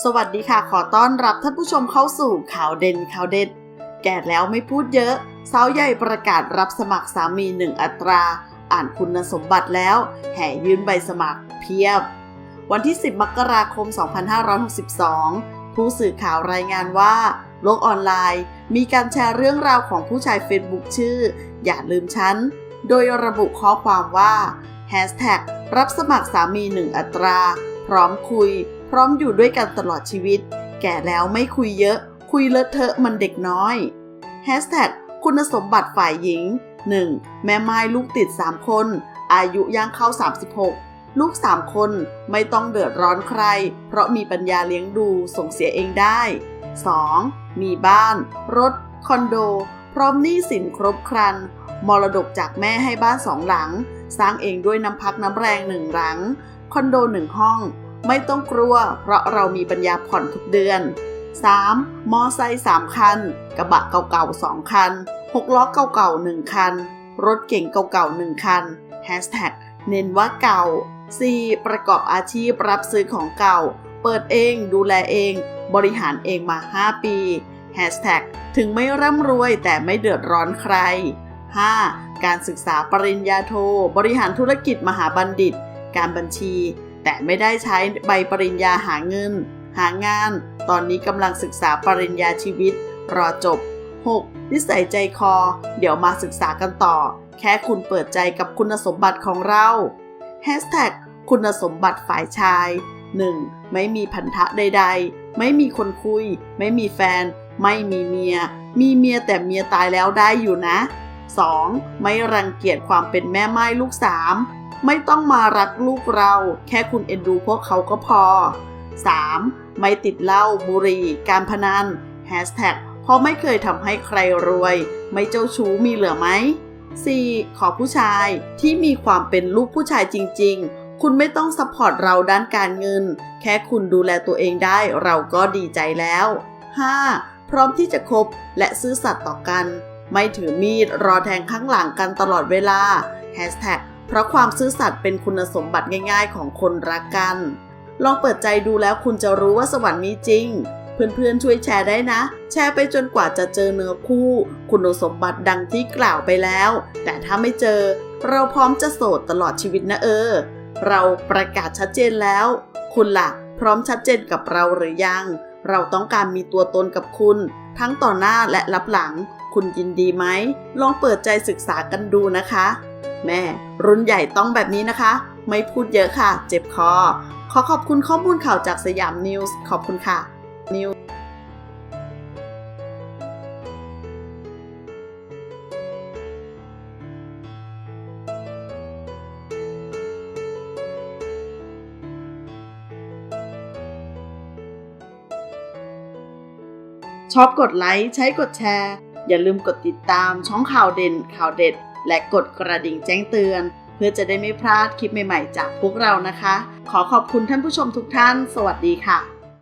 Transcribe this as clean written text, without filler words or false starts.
สวัสดีค่ะขอต้อนรับท่านผู้ชมเข้าสู่ข่าวเด่นข่าวเด็ดแก่แล้วไม่พูดเยอะสาวใหญ่ประกาศรับสมัครสามี1 อัตราอ่านคุณสมบัติแล้วแห่ยื่นใบสมัครเพียบวันที่10 มกราคม 2562ผู้สื่อข่าวรายงานว่าโลกออนไลน์มีการแชร์เรื่องราวของผู้ใช้เฟซบุ๊กชื่ออย่าลืมฉันโดยระบุข้อความว่ารับสมัครสามี1 อัตราพร้อมคุยพร้อมอยู่ด้วยกันตลอดชีวิตแก่แล้วไม่คุยเยอะคุยเลอะเทอะมันเด็กน้อยคุณสมบัติฝ่ายหญิง 1. แม่ไม้ลูกติด3 คนอายุย่างเข้า36ลูก3 คนไม่ต้องเดือดร้อนใครเพราะมีปัญญาเลี้ยงดูส่งเสียเองได้ 2. มีบ้านรถคอนโดพร้อมหนี้สินครบครันมรดกจากแม่ให้บ้าน2 หลังสร้างเองด้วยน้ำพักน้ำแรง1 หลังคอนโด1 ห้องไม่ต้องกลัวเพราะเรามีปัญญาผ่อนทุกเดือน 3. มอไซค์3 คันกระบะเก่าๆ2 คัน6 ล้อเก่าๆ1 คันรถเก๋งเก่าๆ1 คันเน้นว่าเก่า 4. ประกอบอาชีพรับซื้อของเก่าเปิดเองดูแลเองบริหารเองมา5 ปีถึงไม่ร่ำรวยแต่ไม่เดือดร้อนใคร 5. การศึกษาปริญญาโทบริหารธุรกิจมหาบัณฑิตการบัญชีแต่ไม่ได้ใช้ใบปริญญาหาเงินหางานตอนนี้กำลังศึกษาปริญญาชีวิตรอจบ 6. นิสัยใจคอเดี๋ยวมาศึกษากันต่อแค่คุณเปิดใจกับคุณสมบัติของเราคุณสมบัติฝ่ายชาย 1. ไม่มีพันธะใดๆไม่มีคนคุยไม่มีแฟนไม่มีเมียมีเมียแต่เมียตายแล้วได้อยู่นะ 2. ไม่รังเกียจความเป็นแม่ไม้ลูก3ไม่ต้องมารักลูกเราแค่คุณเอ็นดูพวกเขาก็พอ 3. ไม่ติดเหล้าบุหรี่การพนันเพราะไม่เคยทำให้ใครรวยไม่เจ้าชู้มีเหลือไหม 4. ขอผู้ชายที่มีความเป็นลูกผู้ชายจริงๆคุณไม่ต้องซัพพอร์ตเราด้านการเงินแค่คุณดูแลตัวเองได้เราก็ดีใจแล้ว 5. พร้อมที่จะคบและซื่อสัตย์ต่อกันไม่ถือมีดรอแทงข้างหลังกันตลอดเวลาเพราะความซื่อสัตย์เป็นคุณสมบัติง่ายๆของคนรักกันลองเปิดใจดูแล้วคุณจะรู้ว่าสวรรค์มีจริงเพื่อนๆช่วยแชร์ได้นะแชร์ไปจนกว่าจะเจอเนื้อคู่คุณสมบัติดังที่กล่าวไปแล้วแต่ถ้าไม่เจอเราพร้อมจะโสดตลอดชีวิตนะเราประกาศชัดเจนแล้วคุณล่ะพร้อมชัดเจนกับเราหรือยังเราต้องการมีตัวตนกับคุณทั้งต่อหน้าและลับหลังคุณยินดีไหมลองเปิดใจศึกษากันดูนะคะแม่รุ่นใหญ่ต้องแบบนี้นะคะไม่พูดเยอะค่ะเจ็บคอขอบคุณข้อมูลข่าวจากสยามนิวส์ขอบคุณค่ะชอบกดไลค์ใช้กดแชร์อย่าลืมกดติดตามช่องข่าวเด่นข่าวเด็ดและกดกระดิ่งแจ้งเตือนเพื่อจะได้ไม่พลาดคลิปใหม่ๆจากพวกเรานะคะขอบคุณท่านผู้ชมทุกท่านสวัสดีค่ะ